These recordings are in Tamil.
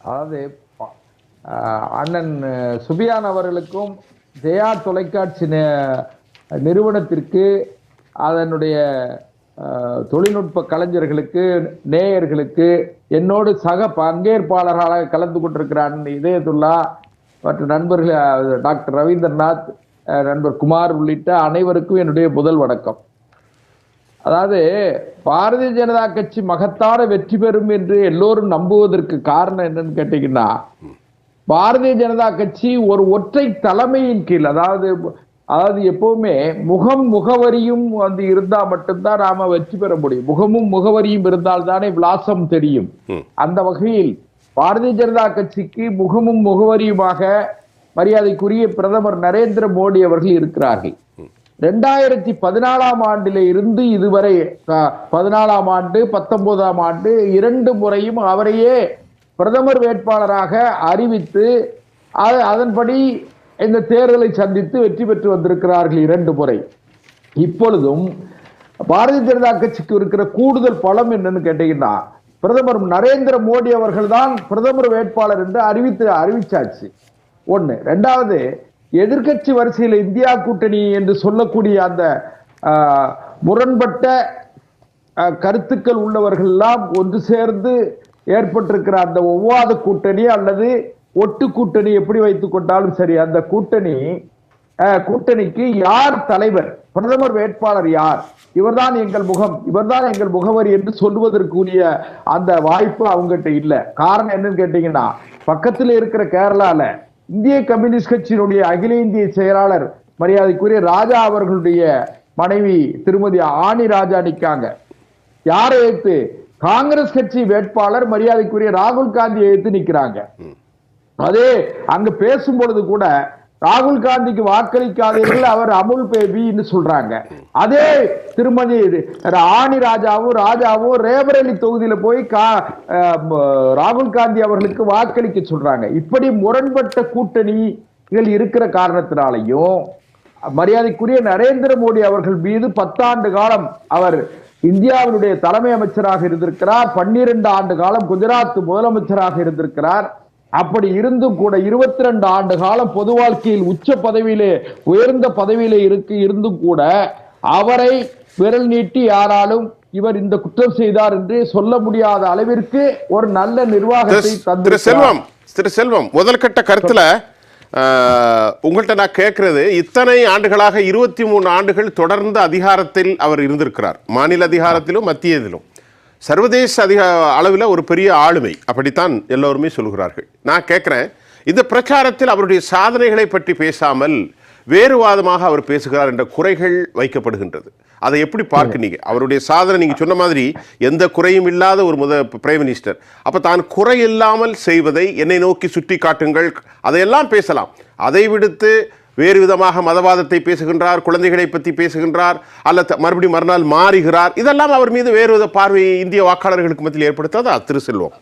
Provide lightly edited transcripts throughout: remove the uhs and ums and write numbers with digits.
அதாவது அண்ணன் சுபியான் அவர்களுக்கும் ஜெயா தொலைக்காட்சி நிறுவனத்திற்கு அதனுடைய தொழில்நுட்ப கலைஞர்களுக்கு நேயர்களுக்கு என்னோடு சக பங்கேற்பாளர்களாக கலந்து கொண்டிருக்கிற அண்ணன் இதயத்துல்லா மற்றும் நண்பர்கள் டாக்டர் ரவீந்திரநாத், நண்பர் குமார் உள்ளிட்ட அனைவருக்கும் என்னுடைய முதல் வணக்கம். அதாவது பாரதிய ஜனதா கட்சி மகத்தான வெற்றி பெறும் என்று எல்லோரும் நம்புவதற்கு காரணம் என்னன்னு கேட்டீங்கன்னா, பாரதிய ஜனதா கட்சி ஒரு ஒற்றை தலைமையின் கீழ், அதாவது எப்பவுமே முகவரியும் வந்து இருந்தா மட்டும்தான் நாம வெற்றி பெற முடியும். முகமும் முகவரியும் இருந்தால் தானே விலாசம் தெரியும். அந்த வகையில் பாரதிய ஜனதா கட்சிக்கு முகமும் முகவரியுமாக மரியாதைக்குரிய பிரதமர் நரேந்திர மோடி அவர்கள் இருக்கிறார்கள். 2014ஆம் ஆண்டில இருந்து இதுவரை 14ஆம் ஆண்டு 19ஆம் ஆண்டு 2 முறையும் அவரையே பிரதமர் வேட்பாளராக அறிவித்து அதன்படி இந்த தேர்தலை சந்தித்து வெற்றி பெற்று வந்திருக்கிறார்கள் 2 முறை. இப்பொழுதும் பாரதிய ஜனதா கட்சிக்கு இருக்கிற கூடுதல் பலம் என்னன்னு கேட்டீங்கன்னா, பிரதமர் நரேந்திர மோடி அவர்கள் தான் பிரதமர் வேட்பாளர் என்று அறிவிச்சாச்சு. ஒண்ணு. 2வது, எதிர்கட்சி வரிசையில் இந்தியா கூட்டணி என்று சொல்லக்கூடிய அந்த முரண்பட்ட கருத்துக்கள் உள்ளவர்கள் எல்லாம் ஒன்று சேர்ந்து ஏற்பட்டிருக்கிற அந்த ஒவ்வாத கூட்டணி அல்லது ஒட்டு கூட்டணி எப்படி வைத்துக் கொண்டாலும் சரி, அந்த கூட்டணிக்கு யார் தலைவர், பிரதமர் வேட்பாளர் யார், இவர்தான் எங்கள் முகம், இவர்தான் எங்கள் முகவரி என்று சொல்வதற்குரிய அந்த வாய்ப்பு அவங்ககிட்ட இல்ல. காரணம் என்னன்னு கேட்டீங்கன்னா, பக்கத்தில் இருக்கிற கேரளால இந்திய கம்யூனிஸ்ட் கட்சியினுடைய அகில இந்திய செயலாளர் மரியாதைக்குரிய ராஜா அவர்களுடைய மனைவி திருமதி ஆனி ராஜா நிக்காங்க. யாரை எதிர்த்து? காங்கிரஸ் கட்சி வேட்பாளர் மரியாதைக்குரிய ராகுல் காந்தியை எதிர்த்து நிக்கிறாங்க. அதே அங்க பேசும் பொழுது கூட ராகுல் காந்திக்கு வாக்களிக்காதீர்கள், அவர் அமுல் பேபின்னு சொல்றாங்க. அதே திருமதி ஆனி ராஜாவும் ரேபரேலி தொகுதியில போய் ராகுல் காந்தி அவர்களுக்கு வாக்களிக்க சொல்றாங்க. இப்படி முரண்பட்ட கூட்டணிகள் இருக்கிற காரணத்தினாலையும் மரியாதைக்குரிய நரேந்திர மோடி அவர்கள் மீது 10 ஆண்டு காலம் அவர் இந்தியாவினுடைய தலைமை அமைச்சராக இருந்திருக்கிறார். 12 ஆண்டு காலம் குஜராத் முதலமைச்சராக இருந்திருக்கிறார். அப்படி இருந்தும் கூட 22 ஆண்டு காலம் பொது வாழ்க்கையில் உச்ச பதவியிலே உயர்ந்த பதவியிலே இருந்தும் கூட அவரை விரல் நீட்டி யாராலும் இவர் இந்த குற்றம் செய்தார் என்று சொல்ல முடியாத அளவிற்கு ஒரு நல்ல நிர்வாகத்தை தந்திருக்கிறார். திரு செல்வம், முதல் கட்ட கருத்துல உங்கள்கிட்ட நான் கேட்கிறது, இத்தனை ஆண்டுகளாக 23 ஆண்டுகள் தொடர்ந்து அதிகாரத்தில் அவர் இருந்திருக்கிறார். மாநில அதிகாரத்திலும் மத்தியதிலும் சர்வதேச அளவில் ஒரு பெரிய ஆளுமை, அப்படித்தான் எல்லோருமே சொல்கிறார்கள். நான் கேட்குறேன், இந்த பிரச்சாரத்தில் அவருடைய சாதனைகளை பற்றி பேசாமல் வேறுவாதமாக அவர் பேசுகிறார் என்ற குறைகள் வைக்கப்படுகின்றது. அதை எப்படி பார்க்கிறீங்க? அவருடைய சாதனை நீங்க சொன்ன மாதிரி எந்த குறையும் இல்லாத ஒரு பிரைம் மினிஸ்டர், அப்ப தான் குறை இல்லாமல் செய்வதை என்னை நோக்கி சுட்டி காட்டுங்கள், அதையெல்லாம் பேசலாம். அதை விடுத்து வேறு விதமாக மதவாதத்தை பேசுகின்றார், குழந்தைகளை பற்றி பேசுகின்றார், அல்லது மறுபடியும் மறுநாள் மாறுகிறார், இதெல்லாம் அவர் மீது வேறு வித பார்வையை இந்திய வாக்காளர்களுக்கு மத்தியில் ஏற்படுத்தாதா திரு செல்வம்?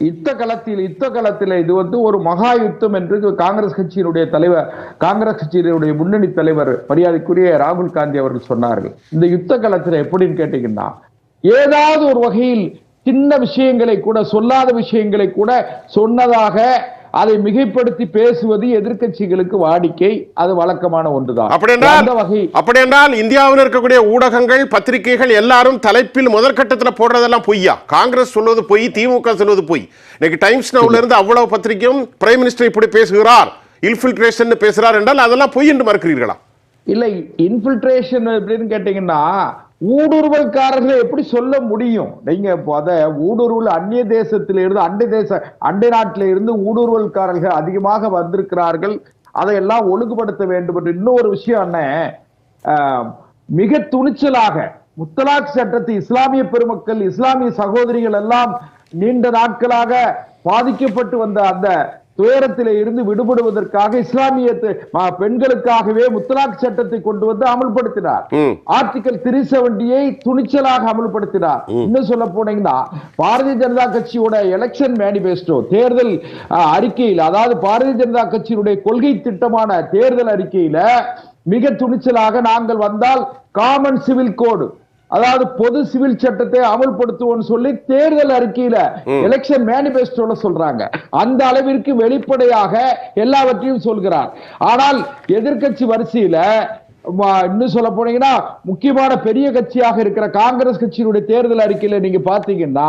யுத்த களத்தில் இது வந்து ஒரு மகா யுத்தம் என்று காங்கிரஸ் கட்சியினுடைய முன்னணி தலைவர் மரியாதைக்குரிய ராகுல் காந்தி அவர்கள் சொன்னார்கள். இந்த யுத்த களத்தில் எப்படின்னு கேட்டீங்கன்னா, ஏதாவது ஒரு வகையில் சின்ன விஷயங்களை கூட, சொல்லாத விஷயங்களை கூட சொன்னதாக அதை மிகைப்படுத்தி பேசுவது எதிர்கட்சிகளுக்கு வாடிக்கை, அது வழக்கமான ஒன்றுதான். அப்படி என்றால் இந்தியாவில் இருக்கக்கூடிய ஊடகங்கள், பத்திரிகைகள் எல்லாரும் தலைப்பில் முதல் கட்டத்தில் போடுறதெல்லாம் பொய்யா? காங்கிரஸ் சொல்வது பொய், திமுக சொல்வது பொய். இன்னைக்கு டைம்ஸ் நவுல இருந்து அவ்வளவு பத்திரிகையும் பிரைம் மினிஸ்டர் இப்படி பேசுகிறார், இன்ஃபில்ட்ரேஷன் பேசுறார் என்றால் அதெல்லாம் பொய் என்று மறுக்கிறீர்களா? இல்லை, இன்ஃபில்ட்ரேஷன் எப்படின்னு கேட்டீங்கன்னா, ஊடுருவல்காரர்களை எப்படி சொல்ல முடியும்? நீங்க அத ஊடுருவல் அந்நிய தேசத்திலிருந்து அண்டை நாட்டில இருந்து ஊடுருவல்காரர்கள் அதிகமாக வந்திருக்கிறார்கள், அதையெல்லாம் ஒழுங்குபடுத்த வேண்டும் என்று. இன்னொரு விஷயம் என்ன, மிக துணிச்சலாக முத்தலாக் சட்டத்தை இஸ்லாமிய பெருமக்கள், இஸ்லாமிய சகோதரிகள் எல்லாம் நீண்ட நாட்களாக பாதிக்கப்பட்டு வந்த அந்த துயரத்திலே இருந்து விடுபடுவதற்காக இஸ்லாமிய பெண்களுக்காகவே முத்தலாக் சட்டத்தை கொண்டு வந்து அமல்படுத்தினார். ஆர்டிகல் 370 துணிச்சலாக அமல்படுத்தினார். இன்னும் சொல்ல போனீங்கன்னா, பாரதிய ஜனதா கட்சியோட எலெக்ஷன் மேனிபெஸ்டோ, தேர்தல் அறிக்கையில், அதாவது பாரதிய ஜனதா கட்சியினுடைய கொள்கை திட்டமான தேர்தல் அறிக்கையில மிக துணிச்சலாக நாங்கள் வந்தால் காமன் சிவில் கோடு, அதாவது பொது சிவில் சட்டத்தை அமல்படுத்துவோம்னு சொல்லி தேர்தல் அறிக்கையில எலெக்ஷன் மேனிபெஸ்டோல சொல்றாங்க. அந்த அளவிற்கு வெளிப்படையாக எல்லாவற்றையும் சொல்கிறார். ஆனால் எதிர்க்கட்சி வரிசையில இன்னும் சொல்ல போனீங்கன்னா முக்கியமான பெரிய கட்சியாக இருக்கிற காங்கிரஸ் கட்சியினுடைய தேர்தல் அறிக்கையில நீங்க பாத்தீங்கன்னா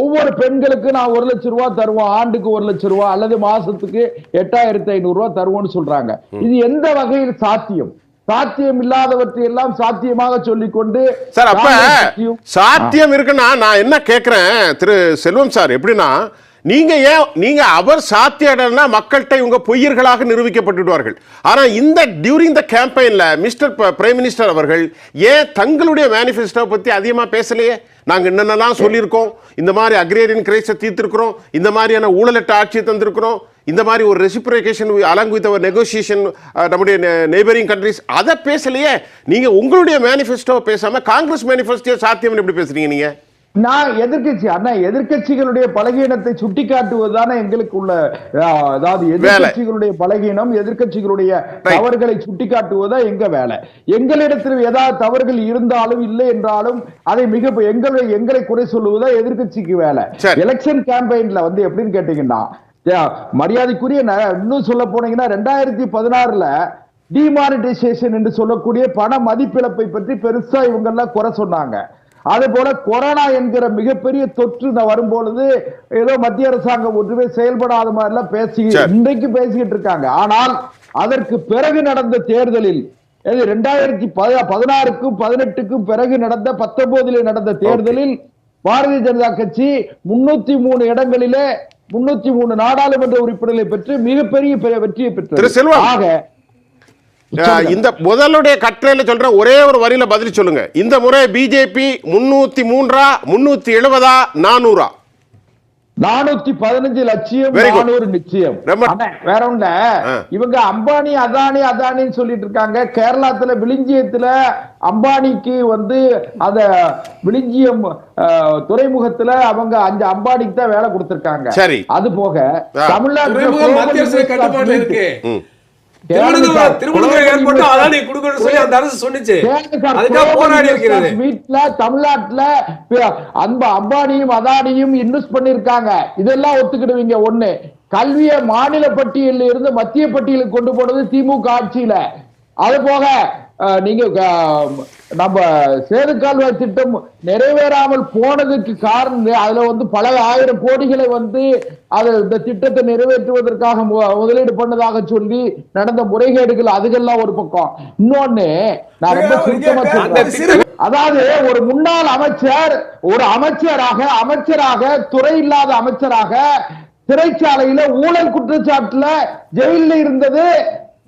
ஒவ்வொரு பெண்களுக்கு நான் 1 லட்சம் ரூபாய் தருவோம், ஆண்டுக்கு 1 லட்சம் ரூபாய் அல்லது மாசத்துக்கு 8500 ரூபாய் தருவோம்னு சொல்றாங்க. இது எந்த வகையில் சாத்தியம்? சாத்தியம் இல்லாதவற்றை எல்லாம் சாத்தியமாக சொல்லிக்கொண்டு சார், அப்ப சாத்தியம் இருக்குன்னா நான் என்ன கேட்கிறேன் திரு செல்வம் சார், எப்படின்னா நீங்க அவர் சாத்தியம்னா மக்கள்கிட்ட இவங்க பொய்யர்களாக நிரூபிக்கப்பட்டுடுவார்கள். ஆனா இந்த டியூரிங் த கேம்பெயின்ல மிஸ்டர் பிரைம் மினிஸ்டர் அவர்கள் ஏன் தங்களுடைய மேனிஃபெஸ்டோ பத்தி அதிகமா பேசலையே? நாங்க என்னென்னலாம் சொல்லியிருக்கோம், இந்த மாதிரி அக்ரேரியன் கிரைஸை தீர்த்திருக்கிறோம், இந்த மாதிரியான ஊழலற்ற ஆட்சியை தந்திருக்கிறோம், இந்த மாதிரி ஒரு reciprocation along with our negotiation நம்முடைய நெய்பரிங் கண்ட்ரிஸ், அதை பேசலையே. நீங்க உங்களுடைய மேனிஃபெஸ்டோ பேசாம காங்கிரஸ் மேனிஃபெஸ்டோ சாத்தியம் எப்படி பேசுறீங்க நீங்க? நான் எதிர்க்கட்சிகளுடைய பலகீனத்தை சுட்டிக்காட்டுவதுதானே எங்களுக்கு உள்ள, அதாவது எதிர்க்கட்சிகளுடைய பலகீனம், எதிர்க்கட்சிகளுடைய தவறுகளை சுட்டிக்காட்டுவதா எங்க வேலை. எங்களிடத்தில் ஏதாவது தவறுகள் இருந்தாலும் இல்லை என்றாலும் அதை எங்களை குறை சொல்லுவதா எதிர்க்கட்சிக்கு வேலை. எலெக்ஷன் கேம்பெயின்ல எப்படின்னு கேட்டீங்கன்னா, மரியாதைக்குரிய இன்னும் சொல்ல போனீங்கன்னா 2016 டிமானிட்டைசேஷன் என்று சொல்லக்கூடிய பண மதிப்பிழப்பை பற்றி பெருசா இவங்க எல்லாம் குறை சொன்னாங்க. அதே போல கொரோனா என்கிற மிகப்பெரிய தொற்று வரும்பொழுது ஏதோ மத்திய அரசாங்கம் ஒன்றுமே செயல்படாத மாதிரி எல்லாம் இன்றைக்கு பேசிக்கிட்டு இருக்காங்க. ஆனால் அதற்கு பிறகு நடந்த தேர்தலில் 2016க்கும் 18க்கும் பிறகு நடந்த 19 நடந்த தேர்தலில் பாரதிய ஜனதா கட்சி 303 இடங்களிலே 303 நாடாளுமன்ற உறுப்பினர்களை பெற்று மிகப்பெரிய வெற்றியை பெற்றது. ஆக இந்த முதலுடைய கட்டுரையில சொல்ற ஒரே ஒரு வரியில பதில் சொல்லுங்க. இந்த முறை பிஜேபி 303 370 400 415 லட்சம் 400 நிச்சயம். வேற ஒண்ணு, இவங்க அம்பானி அதானின்னு சொல்லிட்டு இருக்காங்க. கேரளத்துல விளிஞ்சியத்துல அம்பானிக்கு அத விளிஞ்சியம் துறைமுகத்துல அவங்க 5 அம்பானிக்கு தான் வேலை கொடுத்திருக்காங்க. அது போக தமிழ்நாட்டுல தமிழ்நாட்டுல அம்பானியும் அதானியும் இன்வெஸ்ட் பண்ணிருக்காங்க. இதெல்லாம் ஒத்துக்கிடுவீங்க. ஒண்ணு, கல்வியை மாநில பட்டியலில் இருந்து மத்திய பட்டியலுக்கு கொண்டு போனது திமுக ஆட்சியில. அது போக நீங்க நம்ம சேது கால்வாய் திட்டம் நிறைவேறாமல் போனதுக்கு காரணம் அதுல பல ஆயிரம் கோடிகளை இந்த திட்டத்தை நிறைவேற்றுவதற்காக முதலீடு பண்ணதாக சொல்லி நடந்த முறைகேடுகள், அதுகெல்லாம் ஒரு பக்கம். இன்னொன்னு நான் ரொம்ப சுருக்கமா சொல்றேன். அதாவது ஒரு முன்னாள் அமைச்சர் ஒரு அமைச்சராக துறை இல்லாத அமைச்சராக சிறைச்சாலையில ஊழல் குற்றச்சாட்டுல ஜெயில இருந்தது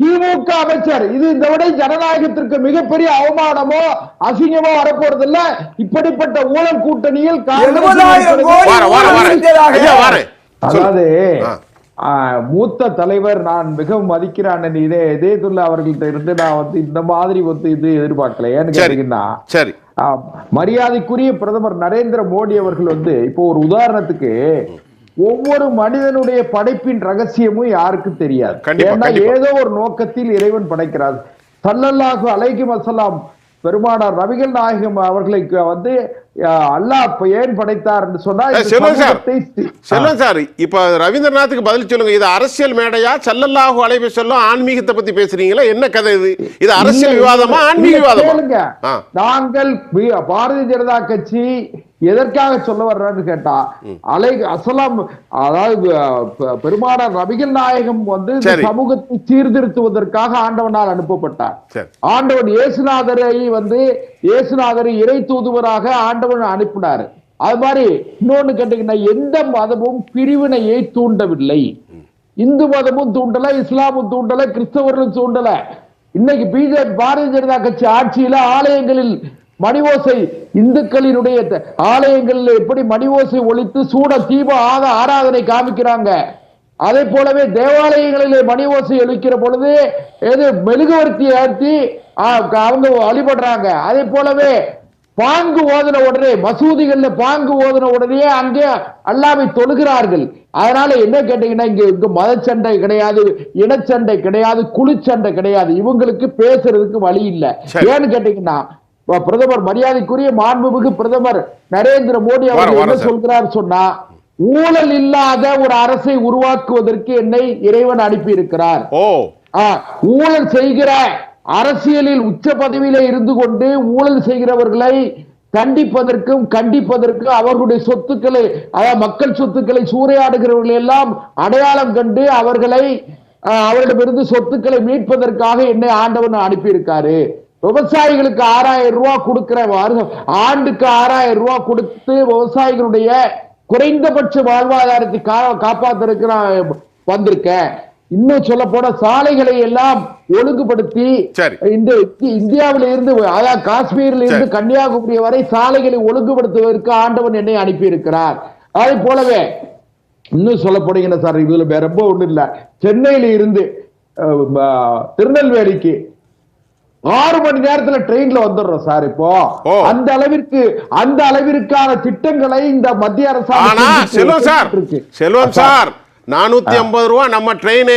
திமுக அமைச்சர். இது இந்த விட ஜனநாயகத்திற்கு மிகப்பெரிய அவமானமோ அசிங்கமோ வரப்போறதில்ல. இப்படிப்பட்ட ஊழல் கூட்டணியில் அதாவது மூத்த தலைவர், நான் மிகவும் மதிக்கிற அண்ணன் இதயத்துள்ள அவர்கள்ட்ட இருந்து நான் இந்த மாதிரி இது எதிர்பார்க்கல. ஏன்னு கேட்டீங்கன்னா, மரியாதைக்குரிய பிரதமர் நரேந்திர மோடி அவர்கள் இப்போ ஒரு உதாரணத்துக்கு ஒவ்வொரு மனிதனுடைய படைப்பின் ரகசியமும் யாருக்கும் தெரியாது. ஏன்னா ஏதோ ஒரு நோக்கத்தில் இறைவன் படைக்கிறார். ஸல்லல்லாஹு அலைஹி வஸல்லம் பெருமானார் நபிகள் நாயகம் அவர்களை அல்லாஹ் ஏன் படைத்தார் என்று சொன்னா, சார் இப்ப ரவீந்திரநாத்துக்கு பதில் சொல்லுங்க. இது அரசியல் மேடையா, ஸல்லல்லாஹு அலைஹி வஸல்லம் ஆன்மீகத்தை பத்தி பேசுறீங்களா? என்ன கதை இது? இது அரசியல் விவாதமா ஆன்மீக விவாதமா? நாங்கள் பாரதிய ஜனதா கட்சி எதற்காக சொல்ல வர்றான்னு கேட்டா, அதாவது பெருமானார் நபிகள் நாயகம் சமூகத்தை சீர்திருத்துவதற்காக ஆண்டவனால் அனுப்பப்பட்டார். ஆண்டவன் இயேசுநாதரை இறை தூதுவராக ஆண்டவன் அனுப்பினார். அது மாதிரி இன்னொன்னு கேட்டீங்கன்னா, எந்த மதமும் பிரிவினையை தூண்டவில்லை. இந்து மதமும் தூண்டல, இஸ்லாமும் தூண்டல, கிறிஸ்தவர்களும் தூண்டல. இன்னைக்கு பிஜேபி பாரதிய ஜனதா கட்சி ஆட்சியில ஆலயங்களில் மணிவோசை, இந்துக்களினுடைய ஆலயங்களில் எப்படி மணிவோசை ஒழித்து சூட தீப ஆராதனை காமிக்கிறாங்க, அதே போலவே தேவாலயங்களிலே மணிவோசை ஒழிக்கிற பொழுது மெழுகுவர்த்தி ஏற்றி அவங்க வழிபடுறாங்க. அதே போலவே பாங்கு ஓதன உடனே மசூதிகள்ல பாங்கு ஓதன உடனே அங்கே அல்லாஹ்வை தொழுகிறார்கள். அதனால என்ன கேட்டீங்கன்னா, இங்க மதச்சண்டை கிடையாது, இனச்சண்டை கிடையாது, குழுச்சண்டை கிடையாது. இவங்களுக்கு பேசுறதுக்கு வழி இல்லை. ஏன்னு கேட்டீங்கன்னா, பிரதமர் மரியாதைக்குரிய மாண்புமிகு பிரதமர் நரேந்திர மோடி அவர்கள் என்ன சொல்கிறார் சொன்னா, ஊழல் இல்லாத ஒரு அரசை உருவாக்குவதற்கு என்னை இறைவன் அனுப்பி இருக்கிறார். ஊழல் செய்கிற அரசியலில் உச்ச பதவியிலே இருந்து கொண்டு ஊழல் செய்கிறவர்களை கண்டிப்பதற்கும் அவர்களுடைய சொத்துக்களை, அதாவது மக்கள் சொத்துக்களை சூறையாடுகிறவர்கள் எல்லாம் அடையாளம் கண்டு அவர்களிடமிருந்து சொத்துக்களை மீட்பதற்காக என்னை ஆண்டவன் அனுப்பியிருக்காரு. விவசாயிகளுக்கு 6000 ரூபாய் கொடுக்கிற ஆண்டுக்கு 6000 ரூபாய் கொடுத்து விவசாயிகளுடைய குறைந்தபட்ச வாழ்வாதாரத்தை காப்பாற்றுறதுக்கு நான் வந்திருக்கேன். இன்னும் சொல்ல போன சாலைகளை எல்லாம் ஒழுங்குபடுத்தி இந்தியாவில இருந்து, அதாவது காஷ்மீரில் இருந்து கன்னியாகுமரி வரை சாலைகளை ஒழுங்குபடுத்துவதற்கு ஆண்டவன் என்னை அனுப்பி இருக்கிறார். அதே போலவே இன்னும் சொல்ல போனீங்கன்னா சார், இதுல ரொம்ப ஒண்ணு இல்ல, சென்னையில இருந்து திருநெல்வேலிக்கு 6 மணி நேரத்துல ட்ரெயின்ல வந்துடுறோம் சார். இப்போ அந்த அளவிற்கான திட்டங்களை இந்த மத்திய அரசாங்கம் செல்வம் சார் 450 ரூபாய் நம்ம ட்ரெயின்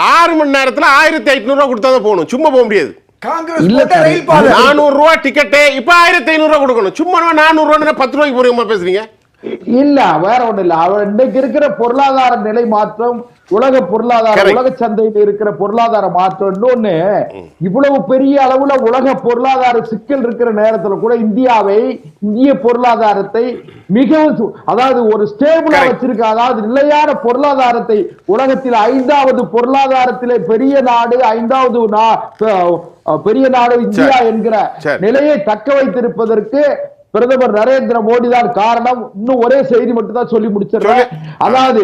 6 மணி நேரத்துல 1500 ரூபாய் கொடுத்தாதான் போகணும், சும்மா போக முடியாது. 400 ரூபாய் டிக்கெட்டு இப்ப 1500 ரூபாய் கொடுக்கணும், சும்மா 400 ரூபாய் 10 ரூபாய்க்கு போறீங்க பேசுறீங்க. இல்ல வேற ஒண்ணு இல்ல, இன்னைக்கு இருக்கிற பொருளாதார நிலை மாற்றம், உலக பொருளாதார, உலக சந்தையில் இருக்கிற பொருளாதார மாற்றம், இன்னொன்னு இவ்வளவு பெரிய அளவுல உலக பொருளாதார சிக்கல் இருக்கிற நேரத்துல கூட இந்திய பொருளாதாரத்தை மிகவும், அதாவது ஒரு ஸ்டேபிளா வச்சிருக்க, அதாவது நிலையான பொருளாதாரத்தை உலகத்தில் 5வது பொருளாதாரத்திலே பெரிய நாடு, 5வது பெரிய நாடு இந்தியா என்கிற நிலையை தக்க வைத்திருப்பதற்கு பிரதமர் நரேந்திர மோடி தான் காரணம். இன்னும் ஒரே செய்தி மட்டும் தான் சொல்லி முடிச்சிடுறேன். அதாவது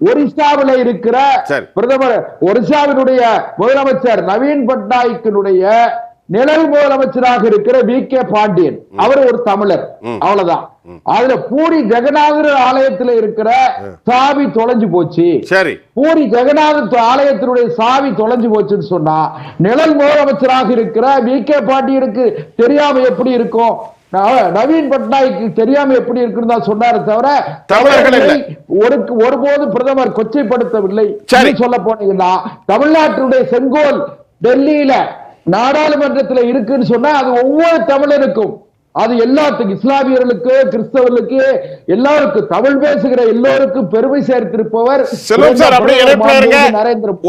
ஒரிசாவில் இருக்கிற பிரதமர், ஒரிசாவினுடைய முதலமைச்சர் நவீன் பட்நாயக்கினுடைய நிழல் முதலமைச்சராக இருக்கிற வி.கே. பாண்டியன், அவர் ஒரு தமிழர், அவ்வளவுதான். அதுல பூரி ஜெகநாதர் ஆலயத்தில் இருக்கிற சாவி தொலைஞ்சு போச்சு. பூரி ஜெகநாதர் ஆலயத்தினுடைய சாவி தொலைஞ்சு போச்சுன்னு சொன்னா, நிழல் முதலமைச்சராக இருக்கிற வி.கே. பாண்டியனுக்கு தெரியாம எப்படி இருக்கும், நவீன் பட்நாயக்கு தெரியாம எப்படி இருக்குன்னு தான் சொன்னாரு தவிர ஒருபோது பிரதமர் கொச்சைப்படுத்தவில்லை. சொல்ல போனீங்கன்னா தமிழ்நாட்டினுடைய செங்கோல் டெல்லியில நாடாளுமன்றத்தில் இருக்குன்னு சொன்னா அது ஒவ்வொரு தமிழருக்கும், அது எல்லாத்துக்கும், இஸ்லாமியர்களுக்கு, கிறிஸ்தவர்களுக்கு, எல்லாருக்கும், தமிழ் பேசுகிற எல்லோருக்கும் பெருமை சேர்த்திருப்பவர் நரேந்திர மோடி.